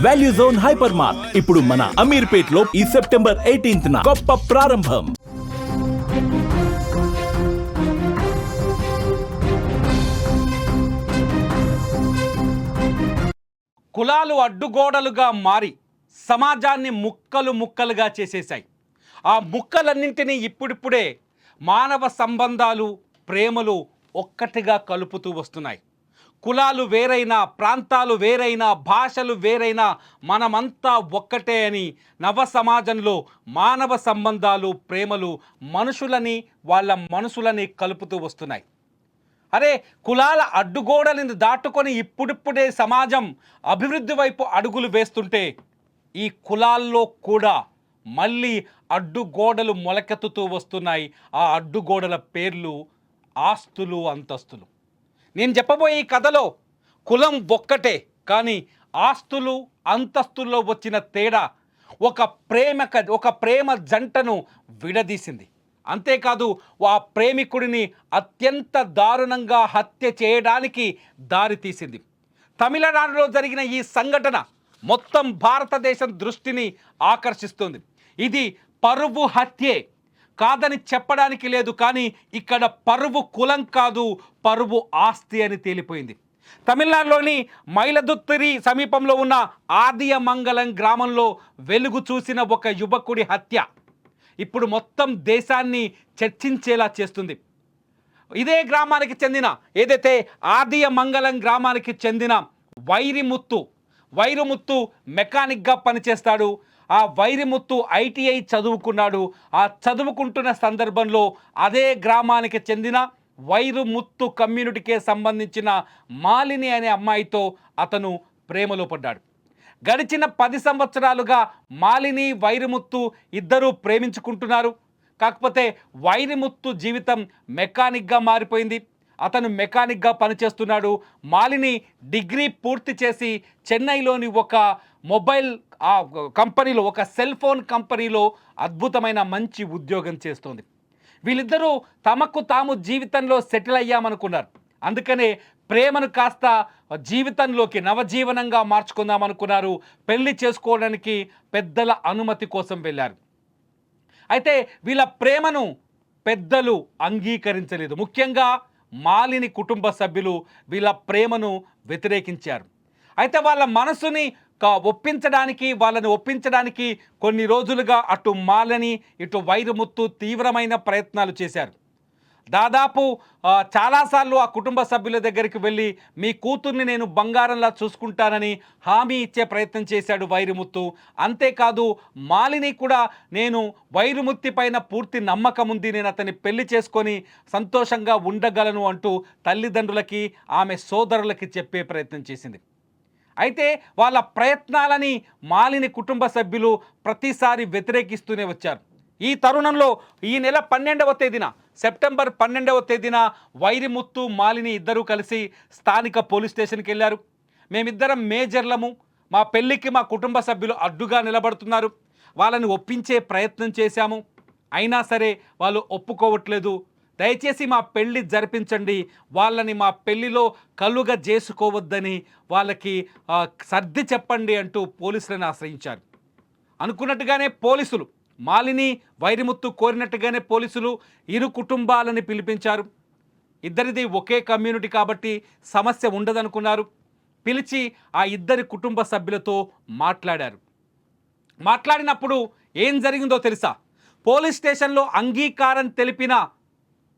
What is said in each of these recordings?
Value zone hyper mart ఇప్పుడు మన అమీర్పేట్ లో ఈ సెప్టెంబర్ 18న గొప్ప ప్రారంభం. కులాలు అడ్డుగోడలుగా మారి సమాజాన్ని ముక్కలు ముక్కలుగా చేసేశాయి. ఆ ముక్కలన్నింటినీ ఇప్పుడిప్పుడే మానవ సంబంధాలు, ప్రేమలు ఒక్కటిగా కలుపుతూ వస్తున్నాయి. కులాలు వేరైనా, ప్రాంతాలు వేరైనా, భాషలు వేరైనా మనమంతా ఒక్కటే అని నవ సమాజంలో మానవ సంబంధాలు, ప్రేమలు మనుషులని, వాళ్ళ మనసులని కలుపుతూ వస్తున్నాయి. అరే, కులాల అడ్డుగోడలను దాటుకొని ఇప్పుడిప్పుడే సమాజం అభివృద్ధి వైపు అడుగులు వేస్తుంటే ఈ కులాల్లో కూడా మళ్ళీ అడ్డుగోడలు మొలకెత్తుతూ వస్తున్నాయి. ఆ అడ్డుగోడల పేర్లు ఆస్తులు, అంతస్తులు. నేను చెప్పబోయే ఈ కథలో కులం ఒక్కటే, కానీ ఆస్తులు, అంతస్తుల్లో వచ్చిన తేడా ఒక ప్రేమ జంటను విడదీసింది. అంతేకాదు, ఆ ప్రేమికుడిని అత్యంత దారుణంగా హత్య చేయడానికి దారితీసింది. తమిళనాడులో జరిగిన ఈ సంఘటన మొత్తం భారతదేశం దృష్టిని ఆకర్షిస్తుంది. ఇది పరువు హత్యే కాదని చెప్పడానికి లేదు, కానీ ఇక్కడ పరువు కులం కాదు, పరువు ఆస్తి అని తేలిపోయింది. తమిళనాడులోని మైలదుత్తూరి సమీపంలో ఉన్న ఆదియమంగళం గ్రామంలో వెలుగు చూసిన ఒక యువకుడి హత్య ఇప్పుడు మొత్తం దేశాన్ని చర్చించేలా చేస్తుంది. ఇదే గ్రామానికి చెందిన, ఏదైతే ఆదియమంగళం గ్రామానికి చెందిన వైరముత్తు మెకానిక్గా పనిచేస్తాడు. ఆ వైరముత్తు ఐటీఐ చదువుకున్నాడు. ఆ చదువుకుంటున్న సందర్భంలో అదే గ్రామానికి చెందిన వైరముత్తు కమ్యూనిటీకే సంబంధించిన మాలిని అనే అమ్మాయితో అతను ప్రేమలో పడ్డాడు. గడిచిన 10 సంవత్సరాలుగా మాలిని, వైరముత్తు ఇద్దరూ ప్రేమించుకుంటున్నారు. కాకపోతే వైరముత్తు జీవితం మెకానిక్గా మారిపోయింది. అతను మెకానిక్గా పనిచేస్తున్నాడు. మాలిని డిగ్రీ పూర్తి చేసి చెన్నైలోని ఒక మొబైల్ కంపెనీలో, ఒక సెల్ ఫోన్ కంపెనీలో అద్భుతమైన మంచి ఉద్యోగం చేస్తోంది. వీళ్ళిద్దరూ తమకు తాము జీవితంలో సెటిల్ అయ్యామనుకున్నారు. అందుకనే ప్రేమను కాస్త జీవితంలోకి నవజీవనంగా మార్చుకుందామనుకున్నారు. పెళ్లి చేసుకోవడానికి పెద్దల అనుమతి కోసం వెళ్ళారు. అయితే వీళ్ళ ప్రేమను పెద్దలు అంగీకరించలేదు. ముఖ్యంగా మాలిని కుటుంబ సభ్యులు వీళ్ళ ప్రేమను వ్యతిరేకించారు. అయితే వాళ్ళ మనసుని వాళ్ళని ఒప్పించడానికి కొన్ని రోజులుగా అటు మాలిని, ఇటు వైరముత్తు తీవ్రమైన ప్రయత్నాలు చేశారు. దాదాపు చాలాసార్లు ఆ కుటుంబ సభ్యుల దగ్గరికి వెళ్ళి మీ కూతుర్ని నేను బంగారంలా చూసుకుంటానని హామీ ఇచ్చే ప్రయత్నం చేశాడు వైరముత్తు. అంతేకాదు, మాలిని కూడా నేను వైరముత్తి పైన పూర్తి నమ్మకం ఉంది, నేను అతన్ని పెళ్లి చేసుకొని సంతోషంగా ఉండగలను అంటూ తల్లిదండ్రులకి, ఆమె సోదరులకి చెప్పే ప్రయత్నం చేసింది. అయితే వాళ్ళ ప్రయత్నాలని మాలిని కుటుంబ సభ్యులు ప్రతిసారి వ్యతిరేకిస్తూనే వచ్చారు. ఈ తరుణంలో ఈ నెల 12వ తేదీన, సెప్టెంబర్ 12వ తేదీన వైరముత్తు, మాలిని ఇద్దరూ కలిసి స్థానిక పోలీస్ స్టేషన్కి వెళ్ళారు. మేమిద్దరం మేజర్లము, మా పెళ్ళికి మా కుటుంబ సభ్యులు అడ్డుగా నిలబడుతున్నారు, వాళ్ళని ఒప్పించే ప్రయత్నం చేశాము, అయినా సరే వాళ్ళు ఒప్పుకోవట్లేదు, దయచేసి మా పెళ్ళి జరిపించండి, వాళ్ళని మా పెళ్ళిలో కలుగ చేసుకోవద్దని వాళ్ళకి సర్ది చెప్పండి అంటూ పోలీసులను ఆశ్రయించారు. అనుకున్నట్టుగానే పోలీసులు, మాలిని వైరముత్తు కోరినట్టుగానే పోలీసులు ఇరు కుటుంబాలని పిలిపించారు. ఇద్దరిది ఒకే కమ్యూనిటీ కాబట్టి సమస్య ఉండదనుకున్నారు. పిలిచి ఆ ఇద్దరి కుటుంబ సభ్యులతో మాట్లాడారు. మాట్లాడినప్పుడు ఏం జరిగిందో తెలుసా? పోలీస్ స్టేషన్లో అంగీకారం తెలిపిన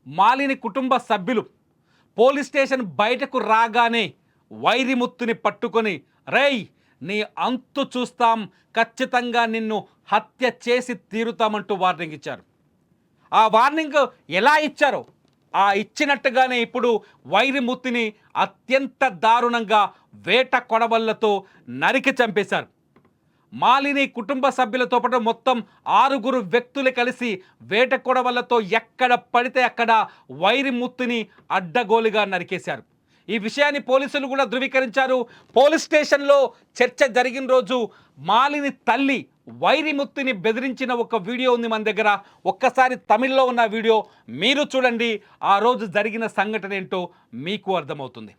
మాలిని కుటుంబ సభ్యులు పోలీస్ స్టేషన్ బయటకు రాగానే వైరముత్తుని పట్టుకొని, రేయ్ నీ అంతు చూస్తాం, ఖచ్చితంగా నిన్ను హత్య చేసి తీరుతామంటూ వార్నింగ్ ఇచ్చారు. ఆ వార్నింగ్ ఎలా ఇచ్చారో ఆ ఇచ్చినట్టుగానే ఇప్పుడు వైరముత్తుని అత్యంత దారుణంగా వేట కొడవళ్లతో నరికి చంపేశారు. మాలిని కుటుంబ సభ్యులతో పాటు మొత్తం 6 వ్యక్తులు కలిసి వేట కొడవళ్లతో ఎక్కడ పడితే అక్కడ వైరముత్తుని అడ్డగోలుగా నరికేశారు. ఈ విషయాన్ని పోలీసులు కూడా ధృవీకరించారు. పోలీస్ స్టేషన్లో చర్చ జరిగిన రోజు మాలిని తల్లి వైరముత్తుని బెదిరించిన ఒక వీడియో ఉంది మన దగ్గర. ఒక్కసారి తమిళ్లో ఉన్న వీడియో మీరు చూడండి. ఆ రోజు జరిగిన సంఘటన ఏంటో మీకు అర్థమవుతుంది.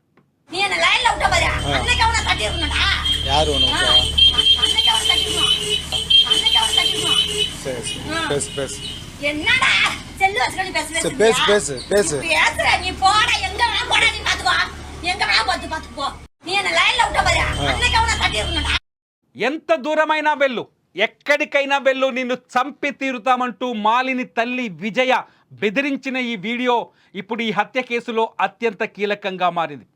நீ என்ன லைன்ல விட்ட பாரு அன்னைக்கு அவன கட்டி இருந்தாடா யார் உனக்கு பேசு என்னடா செல்லு வச்சுக்கிட்டு சரி, பேசு பேசுற நீ போடா எங்க வேணா போடா நீ பாத்துக்கோ எங்க வேணா பாத்துக்கோ நீ என்ன லைன்ல விட்ட பாரு அன்னைக்கு அவன கட்டிருக்கணும்டா ఎంత దూరమైనా వెళ్ళు, ఎక్కడికైనా వెళ్ళు, నిన్ను చంపి తీరుతామంటూ మాలిని తల్లి విజయ బెదిరించిన ఈ వీడియో ఇప్పుడు ఈ హత్య కేసులో అత్యంత కీలకంగా మారింది.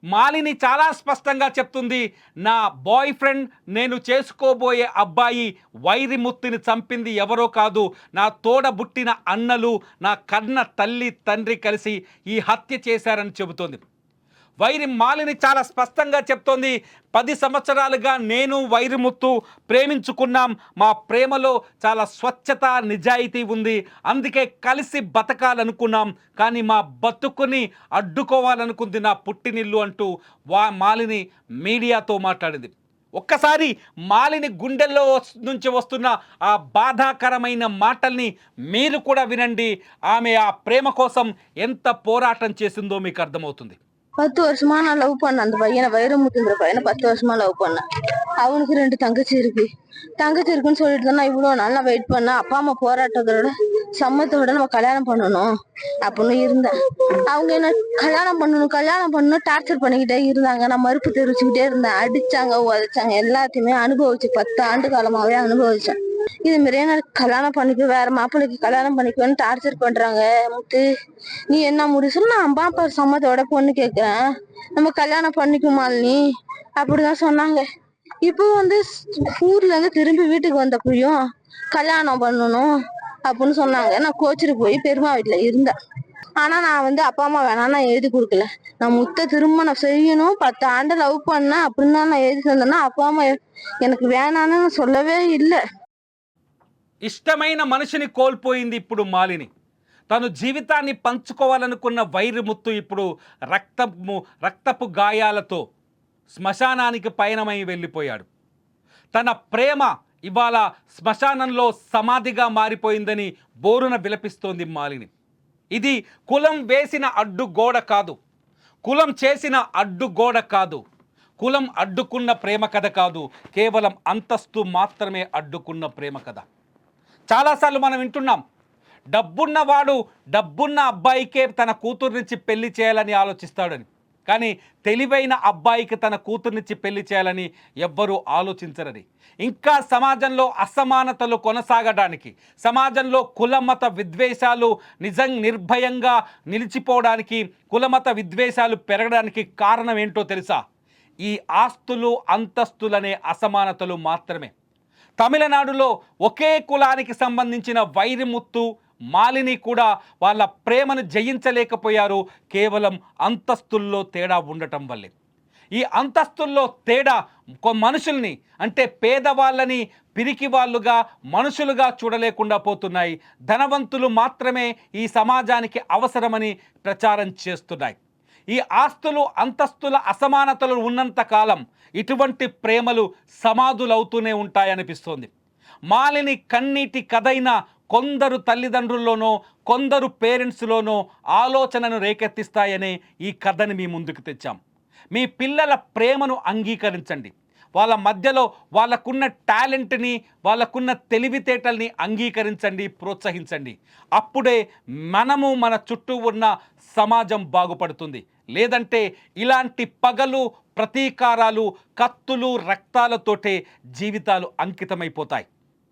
మాలిని చాలా స్పష్టంగా చెప్తుంది, నా బాయ్ ఫ్రెండ్, నేను చేసుకోబోయే అబ్బాయి వైరిముత్తుని చంపింది ఎవరో కాదు, నా తోడబుట్టిన అన్నలు, నా కన్న తల్లి తండ్రి కలిసి ఈ హత్య చేశారని చెబుతోంది. మాలిని చాలా స్పష్టంగా చెప్తోంది, 10 సంవత్సరాలుగా నేను వైరిముత్తు ప్రేమించుకున్నాం, మా ప్రేమలో చాలా స్వచ్ఛత నిజాయితీ ఉంది, అందుకే కలిసి బతకాలనుకున్నాం, కానీ మా బతుకుని అడ్డుకోవాలనుకుంది నా పుట్టినిల్లు అంటూ మాలిని మీడియాతో మాట్లాడింది. ఒక్కసారి మాలిని గుండెల్లో నుంచి వస్తున్న ఆ బాధాకరమైన మాటల్ని మీరు కూడా వినండి. ఆమె ఆ ప్రేమ కోసం ఎంత పోరాటం చేసిందో మీకు అర్థమవుతుంది. 10 வருஷமா நான் லவ் பண்ணேன். அந்த பையனை வைரமுத்துங்கிற பையனை 10 வருஷமா லவ் பண்ணேன். அவனுக்கு 2 தங்கச்சி இருக்குன்னு சொல்லிட்டு தான் நான் இவ்வளவு நாள் நான் வெயிட் பண்ணேன். அப்பா அம்மா போராட்டத்தோட சம்மத்தோட நம்ம கல்யாணம் பண்ணணும் அப்படின்னு இருந்தேன். அவங்க என்ன கல்யாணம் பண்ணணும் டார்ச்சர் பண்ணிக்கிட்டே இருந்தாங்க. நான் மறுப்பு தெரிவிச்சுக்கிட்டே இருந்தேன். அடிச்சாங்க, உதைச்சாங்க, எல்லாத்தையுமே அனுபவிச்சு 10 ஆண்டு காலமாவே அனுபவிச்சேன். இது மாதிரியே நான் கல்யாணம் பண்ணிக்க, வேற மாப்பிள்ளைக்கு கல்யாணம் பண்ணிக்குவேன்னு டார்ச்சர் பண்றாங்க. முத்து, நீ என்ன முடிவு சொல்லு, நான் அம்மா அப்பா சம்மத்தோட பொண்ணு கேட்கிறேன், நம்ம கல்யாணம் பண்ணிக்குமா நீ அப்படிதான் சொன்னாங்க. இப்போ ஊர்ல இருந்து திரும்பி வீட்டுக்கு வந்தப்பயும் கல்யாணம் பண்ணணும் அப்படின்னு சொன்னாங்க. நான் கோச்சிட்டு போய் பெருமா வீட்டுல இருந்தேன். ஆனா நான் அப்பா அம்மா வேணாம் நான் எழுதி கொடுக்கல. நான் முத்த திருமணம் செய்யணும், 10 ஆண்டு லவ் பண்ணேன் அப்படின்னு தான் நான் எழுதி தந்தேன்னா அப்பா அம்மா எனக்கு வேணான்னு சொல்லவே இல்லை. ఇష్టమైన మనిషిని కోల్పోయింది ఇప్పుడు మాలిని. తను జీవితాన్ని పంచుకోవాలనుకున్న వైరముత్తు ఇప్పుడు రక్తపు గాయాలతో శ్మశానానికి పయనమై వెళ్ళిపోయాడు. తన ప్రేమ ఇవాళ శ్మశానంలో సమాధిగా మారిపోయిందని బోరున విలపిస్తోంది మాలిని. ఇది కులం వేసిన అడ్డుగోడ కాదు, కులం చేసిన అడ్డుగోడ కాదు, కులం అడ్డుకున్న ప్రేమ కథ కాదు, కేవలం అంతస్తు మాత్రమే అడ్డుకున్న ప్రేమ కథ. చాలాసార్లు మనం వింటున్నాం, డబ్బున్న అబ్బాయికే తన కూతుర్నిచ్చి పెళ్లి చేయాలని ఆలోచిస్తాడని. కానీ తెలివైన అబ్బాయికి తన కూతుర్నిచ్చి పెళ్లి చేయాలని ఎవ్వరూ ఆలోచించరని. ఇంకా సమాజంలో అసమానతలు కొనసాగడానికి, సమాజంలో కులమత విద్వేషాలు నిర్భయంగా నిలిచిపోవడానికి, కులమత విద్వేషాలు పెరగడానికి కారణం ఏంటో తెలుసా? ఈ ఆస్తులు అంతస్తులనే అసమానతలు మాత్రమే. తమిళనాడులో ఒకే కులానికి సంబంధించిన వైరముత్తు, మాలిని కూడా వాళ్ళ ప్రేమను జయించలేకపోయారు, కేవలం అంతస్తుల్లో తేడా ఉండటం వల్లే. ఈ అంతస్తుల్లో తేడా మనుషుల్ని, అంటే పేదవాళ్ళని పిరికి వాళ్ళుగా, మనుషులుగా చూడలేకుండా పోతున్నాయి. ధనవంతులు మాత్రమే ఈ సమాజానికి అవసరమని ప్రచారం చేస్తున్నాయి. ఈ ఆస్తులు అంతస్తుల అసమానతలు ఉన్నంత కాలం ఇటువంటి ప్రేమలు సమాధులవుతూనే ఉంటాయనిపిస్తోంది. మాలిని కన్నీటి కథైన కొందరు తల్లిదండ్రుల్లోనో కొందరు పేరెంట్స్లోనో ఆలోచనను రేకెత్తిస్తాయనే ఈ కథని మీ ముందుకు తెచ్చాం. మీ పిల్లల ప్రేమను అంగీకరించండి. వాళ్ళ మధ్యలో వాళ్ళకున్న టాలెంట్ని, వాళ్ళకున్న తెలివితేటల్ని అంగీకరించండి, ప్రోత్సహించండి. అప్పుడే మన చుట్టూ ఉన్న సమాజం బాగుపడుతుంది. లేదంటే ఇలాంటి పగలు, ప్రతీకారాలు, కత్తులు, రక్తాలతోటే జీవితాలు అంకితమైపోతాయి.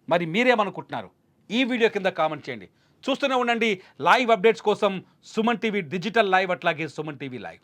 మరి మీరేమనుకుంటున్నారు? ఈ వీడియో కింద కామెంట్ చేయండి. చూస్తూనే ఉండండి లైవ్ అప్డేట్స్ కోసం సుమన్ టీవీ డిజిటల్ లైవ్, అట్లాగే సుమన్ టీవీ లైవ్.